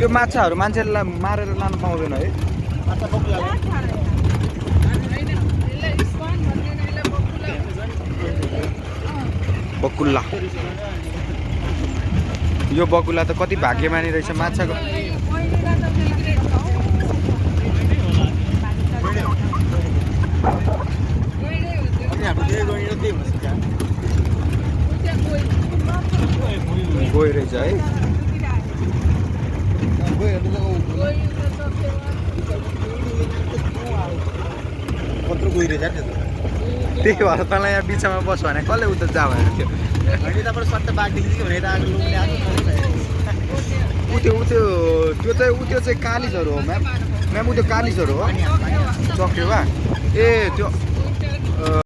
त्यो माछाहरू मान्छेलाई मारेर लानु पाउँदैन है। बकुल्ला यो बकुल्ला त कति भाग्यमानी रहेछ माछाको। गयो रहेछ है। त्यही भएर तँलाई यहाँ बिचमा बस भने कसले उता जा भनेको थियो। त्यो चाहिँ कालिजहरू हो म्याम। म्याम ऊ त्यो कालिजहरू हो चक्रेवा। ए त्यो